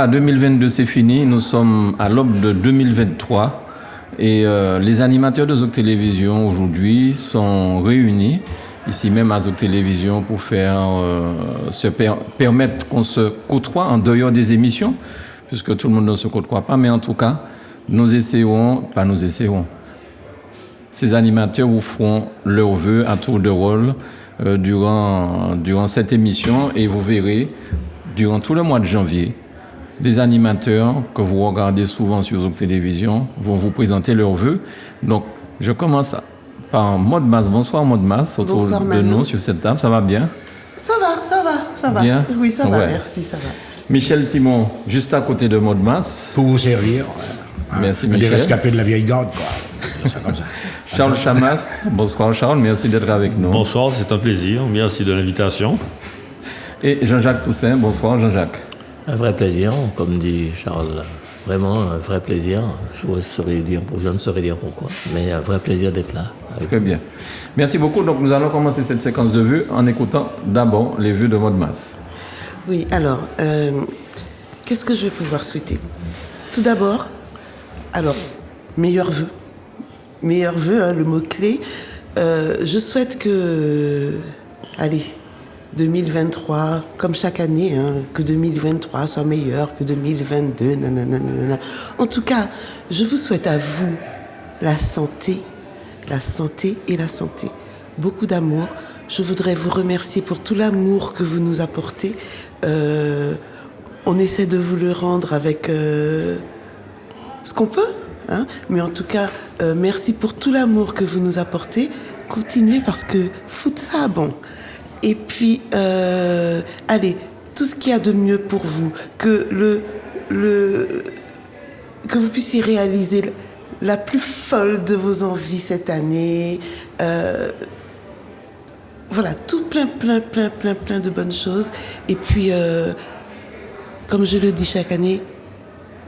voilà, 2022 c'est fini, nous sommes à l'aube de 2023 et les animateurs de Zouk Télévision aujourd'hui sont réunis ici même à Zouk Télévision pour permettre qu'on se côtoie en dehors des émissions, puisque tout le monde ne se côtoie pas, mais en tout cas, ces animateurs vous feront leurs vœux à tour de rôle durant cette émission et vous verrez, durant tout le mois de janvier, des animateurs que vous regardez souvent sur Zouk Télévision vont vous présenter leurs vœux. Donc, je commence par Maud Mas. Bonsoir Maud Mas, autour de nous sur cette table. Ça va bien? Ça va. Bien? Oui, ça va, merci, ça va. Michel Timon, juste à côté de Maud Mas. Pour vous servir. Merci Michel. Michel. Des rescapés de la vieille garde, quoi. Ça comme ça. Charles Chamas. Bonsoir Charles, merci d'être avec nous. Bonsoir, c'est un plaisir. Merci de l'invitation. Et Jean-Jacques Toussaint. Bonsoir Jean-Jacques. Un vrai plaisir, comme dit Charles. Vraiment un vrai plaisir. Je ne saurais dire pourquoi, mais un vrai plaisir d'être là. Très bien. Merci beaucoup. Donc nous allons commencer cette séquence de vœux en écoutant d'abord les vœux de Maud Mas. Oui, alors, qu'est-ce que je vais pouvoir souhaiter? Tout d'abord, meilleurs vœux. Meilleurs vœux, hein, le mot-clé. Je souhaite que, 2023, comme chaque année, hein, que 2023 soit meilleur que 2022, nanana. En tout cas, je vous souhaite à vous la santé et la santé. Beaucoup d'amour. Je voudrais vous remercier pour tout l'amour que vous nous apportez. On essaie de vous le rendre avec ce qu'on peut, hein, mais en tout cas, merci pour tout l'amour que vous nous apportez. Continuez parce que fout ça bon. Et puis, tout ce qu'il y a de mieux pour vous, que vous puissiez réaliser la plus folle de vos envies cette année. Voilà, tout plein de bonnes choses. Et puis, comme je le dis chaque année,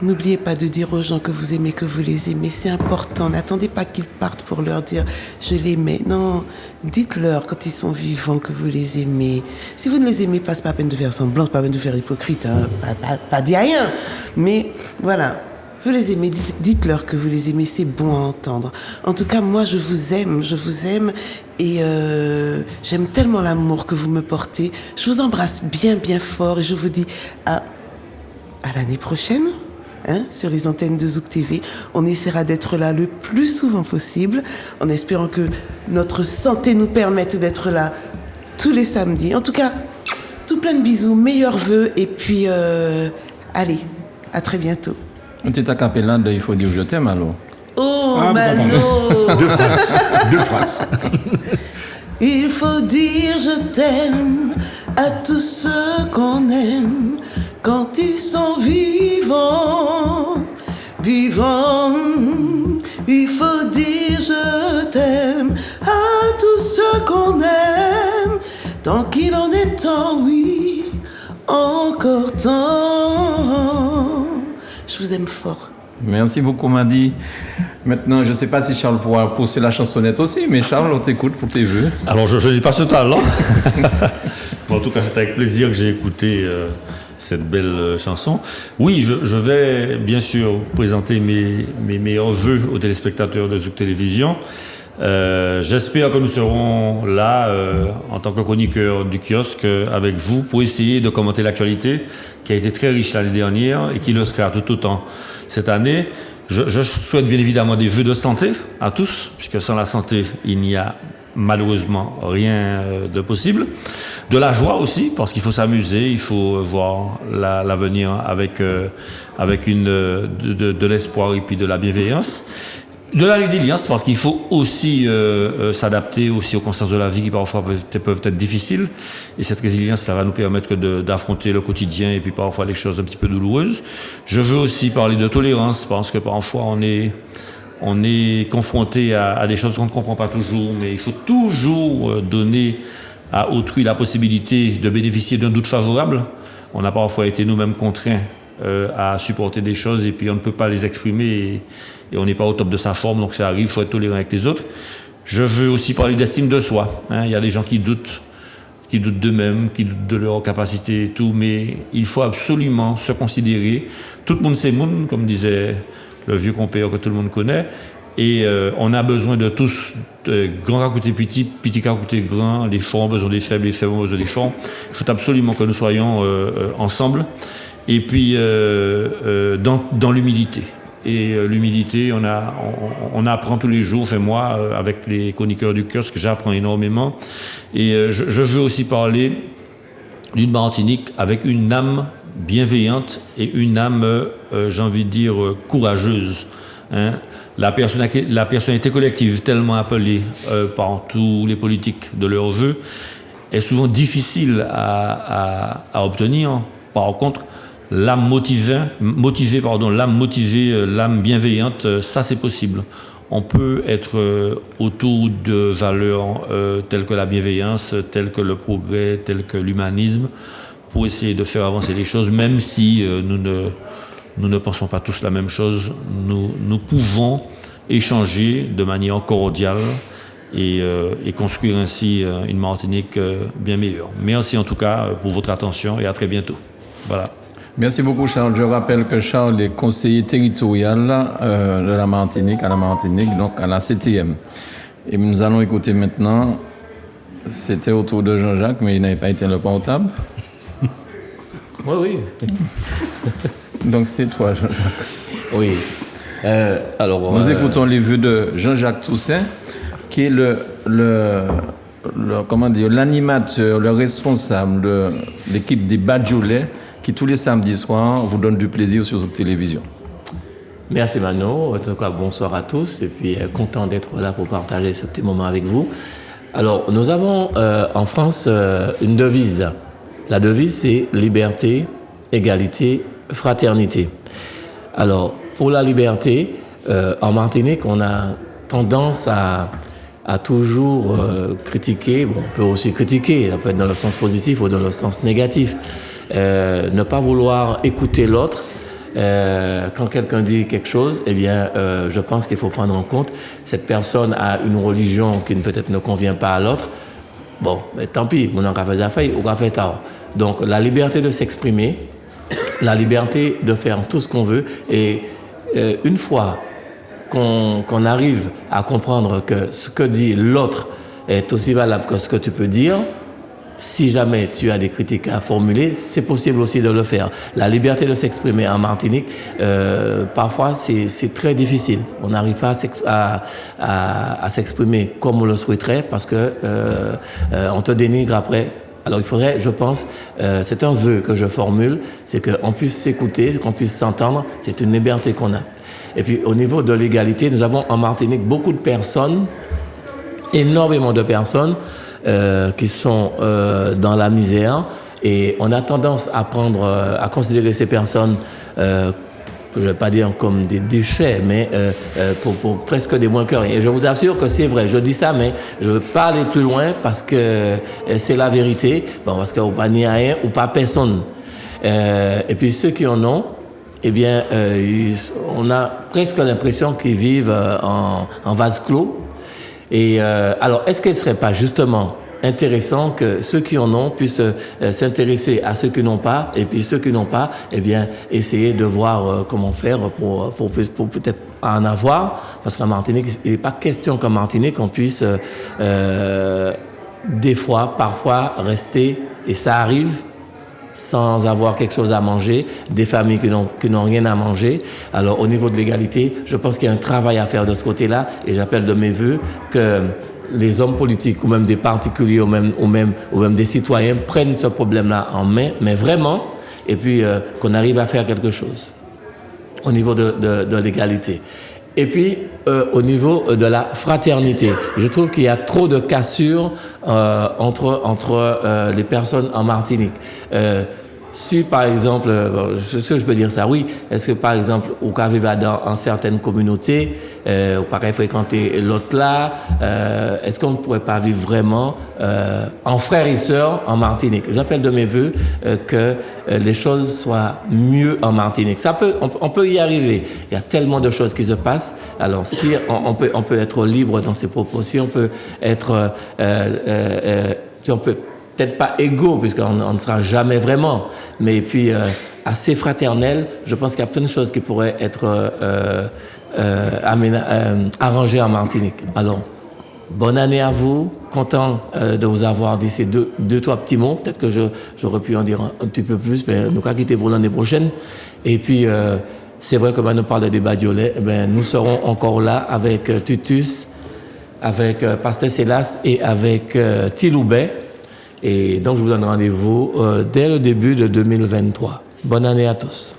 n'oubliez pas de dire aux gens que vous aimez, que vous les aimez. C'est important. N'attendez pas qu'ils partent pour leur dire « je l'aimais ». Non, dites-leur quand ils sont vivants que vous les aimez. Si vous ne les aimez pas, c'est pas la peine de faire semblant, c'est pas la peine de faire hypocrite, hein. Pas dit rien. Mais voilà, vous les aimez, dites-leur que vous les aimez, c'est bon à entendre. En tout cas, moi, je vous aime et j'aime tellement l'amour que vous me portez. Je vous embrasse bien fort et je vous dis à l'année prochaine. Hein, sur les antennes de Zouk TV. On essaiera d'être là le plus souvent possible, en espérant que notre santé nous permette d'être là tous les samedis. En tout cas, tout plein de bisous, meilleurs vœux, et puis, à très bientôt. Un petit acapella de « Il faut dire je t'aime » alors. Oh, Mano. Deux phrases. Il faut dire je t'aime à tous ceux qu'on aime quand ils sont vivants. Il faut dire je t'aime à tous ceux qu'on aime tant qu'il en est temps, oui, encore temps. Je vous aime fort. Merci beaucoup, Madi. Maintenant, je ne sais pas si Charles pourra pousser la chansonnette aussi, mais Charles, on t'écoute pour tes vœux. Alors, je n'ai pas ce talent. Bon, en tout cas, c'est avec plaisir que j'ai écouté cette belle chanson. Oui, je vais bien sûr présenter mes meilleurs vœux aux téléspectateurs de Zouk Télévision. J'espère que nous serons là en tant que chroniqueurs du kiosque avec vous pour essayer de commenter l'actualité qui a été très riche l'année dernière et qui le sera tout autant cette année. Je souhaite bien évidemment des vœux de santé à tous, puisque sans la santé, il n'y a malheureusement rien de possible. De la joie aussi, parce qu'il faut s'amuser, il faut voir l'avenir avec de l'espoir et puis de la bienveillance. De la résilience, parce qu'il faut aussi s'adapter aussi aux constances de la vie qui parfois peuvent être difficiles. Et cette résilience, ça va nous permettre d'affronter le quotidien et puis parfois les choses un petit peu douloureuses. Je veux aussi parler de tolérance, parce que parfois on est confronté à des choses qu'on ne comprend pas toujours, mais il faut toujours donner à autrui la possibilité de bénéficier d'un doute favorable. On a parfois été nous-mêmes contraints à supporter des choses et puis on ne peut pas les exprimer et on n'est pas au top de sa forme, donc ça arrive, il faut être tolérant avec les autres. Je veux aussi parler d'estime de soi. Il y a des gens qui doutent qui doutent d'eux-mêmes, qui doutent de leur capacité et tout, mais il faut absolument se considérer. Tout le monde c'est monde, comme disait le vieux compère que tout le monde connaît, et on a besoin de tous, grands à côté petit, petit à côté grand, les forts ont besoin des faibles, les faibles ont besoin des forts. Il faut absolument que nous soyons ensemble, et puis dans l'humilité. Et l'humilité, on apprend tous les jours. Enfin, moi, avec les chroniqueurs du kiosque, j'apprends énormément. Et je veux aussi parler d'une Martinique avec une âme bienveillante et une âme, j'ai envie de dire, courageuse. Hein. La personnalité collective, tellement appelée par tous les politiques de leur vœu, est souvent difficile à obtenir. Par contre, l'âme motivée, l'âme bienveillante, ça c'est possible. On peut être autour de valeurs telles que la bienveillance, telles que le progrès, telles que l'humanisme, pour essayer de faire avancer les choses, même si nous ne pensons pas tous la même chose. Nous pouvons échanger de manière cordiale et construire ainsi une Martinique bien meilleure. Merci en tout cas pour votre attention et à très bientôt. Voilà. Merci beaucoup, Charles. Je rappelle que Charles est conseiller territorial de la Martinique, donc à la CTM. Et nous allons écouter maintenant, c'était autour de Jean-Jacques, mais il n'avait pas été le portable. Oui. Donc c'est toi, Jean-Jacques. Oui. Alors, nous écoutons les vœux de Jean-Jacques Toussaint, qui est l'animateur, le responsable de l'équipe des Badjolais, qui tous les samedis soirs vous donne du plaisir sur votre télévision. Merci Mano, en tout cas bonsoir à tous et puis content d'être là pour partager ce petit moment avec vous. Alors nous avons en France une devise. La devise c'est liberté, égalité, fraternité. Alors pour la liberté, en Martinique on a tendance à toujours critiquer, bon, on peut aussi critiquer, ça peut être dans le sens positif ou dans le sens négatif. Ne pas vouloir écouter l'autre. Quand quelqu'un dit quelque chose, eh bien, je pense qu'il faut prendre en compte cette personne a une religion qui peut-être ne convient pas à l'autre. Bon, mais tant pis, on a fait ça fait ou a fait tard. Donc, la liberté de s'exprimer, la liberté de faire tout ce qu'on veut, et une fois qu'on arrive à comprendre que ce que dit l'autre est aussi valable que ce que tu peux dire. Si jamais tu as des critiques à formuler, c'est possible aussi de le faire. La liberté de s'exprimer en Martinique, parfois c'est très difficile. On n'arrive pas à s'exprimer comme on le souhaiterait parce que on te dénigre après. Alors il faudrait, je pense, c'est un vœu que je formule, c'est qu'on puisse s'écouter, qu'on puisse s'entendre. C'est une liberté qu'on a. Et puis au niveau de l'égalité, nous avons en Martinique beaucoup de personnes, énormément de personnes, qui sont dans la misère et on a tendance à considérer ces personnes que je ne vais pas dire comme des déchets mais pour presque des moins que rien. Et je vous assure que c'est vrai, je dis ça mais je ne veux pas aller plus loin parce que c'est la vérité, bon, parce qu'on pas ni rien ou pas personne. Et puis ceux qui en ont, eh bien on a presque l'impression qu'ils vivent en vase clos. Et alors, est-ce qu'il ne serait pas justement intéressant que ceux qui en ont puissent s'intéresser à ceux qui n'ont pas, et puis ceux qui n'ont pas, eh bien, essayer de voir comment faire pour peut-être en avoir, parce qu'en Martinique, il n'est pas question qu'en Martinique, on puisse des fois, parfois, rester, et ça arrive, sans avoir quelque chose à manger, des familles qui n'ont rien à manger. Alors au niveau de l'égalité, je pense qu'il y a un travail à faire de ce côté-là et j'appelle de mes voeux que les hommes politiques ou même des particuliers ou même des citoyens prennent ce problème-là en main, mais vraiment, et puis qu'on arrive à faire quelque chose au niveau de l'égalité. Et puis, au niveau de la fraternité, je trouve qu'il y a trop de cassures entre les personnes en Martinique. Si, par exemple, est-ce que je peux dire ça? Oui. Est-ce que, par exemple, au cas vivre dans certaines communautés, ou pareil fréquenter l'autre là, est-ce qu'on ne pourrait pas vivre vraiment en frères et sœurs en Martinique? J'appelle de mes voeux que les choses soient mieux en Martinique. On peut y arriver. Il y a tellement de choses qui se passent. Alors, si on peut être libre dans ses propos, si on peut être, si on peut peut-être pas égaux, puisqu'on ne sera jamais vraiment, mais puis assez fraternels. Je pense qu'il y a plein de choses qui pourraient être arrangées en Martinique. Alors, bonne année à vous. Content de vous avoir dit ces deux, trois petits mots. Peut-être que j'aurais pu en dire un petit peu plus, mais nous allons quitter pour l'année prochaine. Et puis, c'est vrai que quand on parle des Badiolais, nous serons encore là avec Tutus, avec Pasteur Célas et avec Tiloubet. Et donc, je vous donne rendez-vous dès le début de 2023. Bonne année à tous.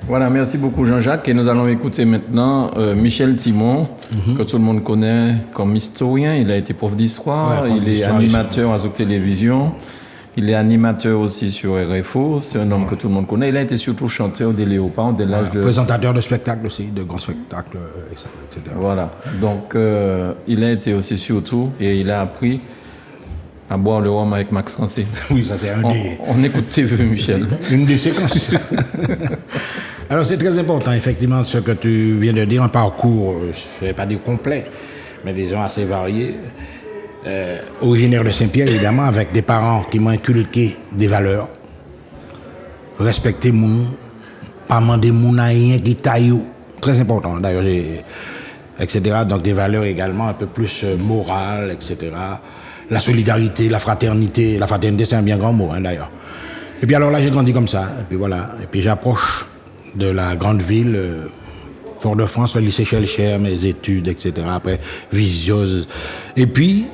Voilà, merci beaucoup Jean-Jacques. Et nous allons écouter maintenant Michel Timon, que tout le monde connaît comme historien. Il a été prof d'histoire, il est animateur à Zouk Télévision, il est animateur aussi sur RFO. C'est un homme que tout le monde connaît. Il a été surtout chanteur des Léopards dès l'âge de... Présentateur de spectacles aussi, de grands spectacles, etc. Voilà, donc il a été aussi surtout, et il a appris à boire le rhum avec Max Rancé. Oui, ça c'est On écoute TV, Michel. Une des séquences. Alors c'est très important, effectivement, ce que tu viens de dire, un parcours, je ne vais pas dire complet, mais disons assez varié. Originaire de Saint-Pierre, évidemment, avec des parents qui m'ont inculqué des valeurs. Respecter moun, pas demander moun à rien qui taille. Très important, d'ailleurs, etc. Donc des valeurs également un peu plus morales, etc. La solidarité, la fraternité c'est un bien grand mot, d'ailleurs. Et puis alors là, j'ai grandi comme ça, et puis voilà. Et puis j'approche de la grande ville, Fort-de-France, le lycée Schellcher, mes études, etc. Après, Visiose. Et puis,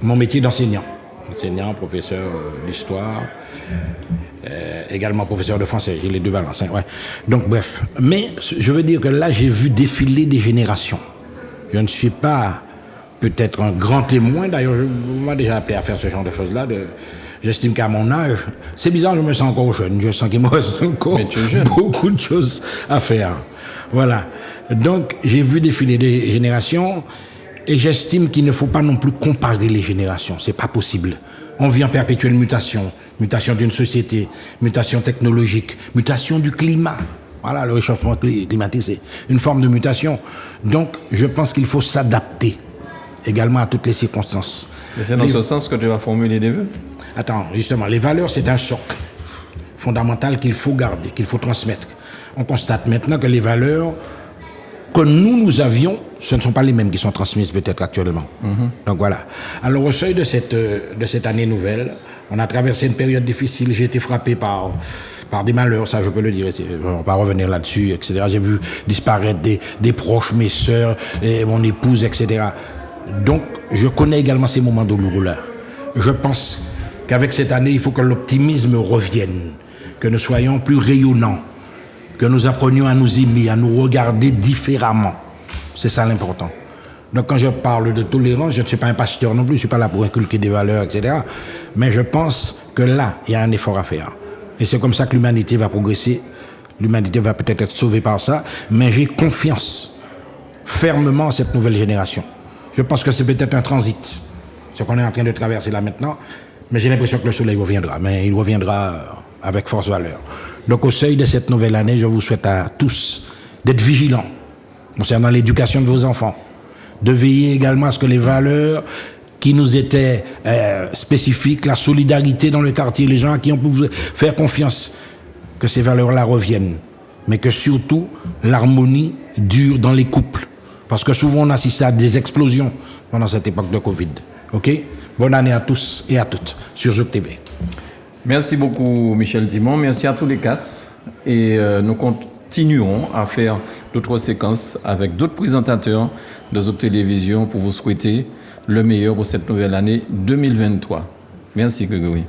mon métier d'enseignant. Enseignant, professeur d'histoire, également professeur de français. J'ai les deux valences. Ouais. Donc, bref. Mais, je veux dire que là, j'ai vu défiler des générations. Je ne suis pas peut-être un grand témoin. D'ailleurs, on m'a déjà appelé à faire ce genre de choses-là. J'estime qu'à mon âge, c'est bizarre, je me sens encore jeune. Je sens qu'il me reste encore beaucoup de choses à faire. Voilà. Donc, j'ai vu défiler des générations et j'estime qu'il ne faut pas non plus comparer les générations. C'est pas possible. On vit en perpétuelle mutation. Mutation d'une société, mutation technologique, mutation du climat. Voilà, le réchauffement climatique, c'est une forme de mutation. Donc, je pense qu'il faut s'adapter également à toutes les circonstances. Et c'est dans ce sens que tu vas formuler des vœux? Attends, justement, les valeurs, c'est un socle fondamental qu'il faut garder, qu'il faut transmettre. On constate maintenant que les valeurs que nous avions, ce ne sont pas les mêmes qui sont transmises peut-être actuellement. Donc voilà. Alors au seuil de cette année nouvelle, on a traversé une période difficile. J'ai été frappé par des malheurs, ça je peux le dire. On ne va pas revenir là-dessus, etc. J'ai vu disparaître des proches, mes sœurs, et mon épouse, etc. Donc je connais également ces moments douloureux-là. Je pense qu'avec cette année, il faut que l'optimisme revienne, que nous soyons plus rayonnants, que nous apprenions à nous aimer, à nous regarder différemment. C'est ça l'important. Donc quand je parle de tolérance, je ne suis pas un pasteur non plus, je ne suis pas là pour inculquer des valeurs, etc. Mais je pense que là, il y a un effort à faire. Et c'est comme ça que l'humanité va progresser. L'humanité va peut-être être sauvée par ça, mais j'ai confiance fermement en cette nouvelle génération. Je pense que c'est peut-être un transit, ce qu'on est en train de traverser là maintenant. Mais j'ai l'impression que le soleil reviendra, mais il reviendra avec force valeur. Donc au seuil de cette nouvelle année, je vous souhaite à tous d'être vigilants concernant l'éducation de vos enfants, de veiller également à ce que les valeurs qui nous étaient spécifiques, la solidarité dans le quartier, les gens à qui on pouvait faire confiance, que ces valeurs-là reviennent, mais que surtout l'harmonie dure dans les couples. Parce que souvent on assiste à des explosions pendant cette époque de Covid. Ok ? Bonne année à tous et à toutes sur Zouk TV. Merci beaucoup Michel Timon, merci à tous les quatre. Et nous continuerons à faire d'autres séquences avec d'autres présentateurs de Zouk Télévision pour vous souhaiter le meilleur pour cette nouvelle année 2023. Merci Grégory.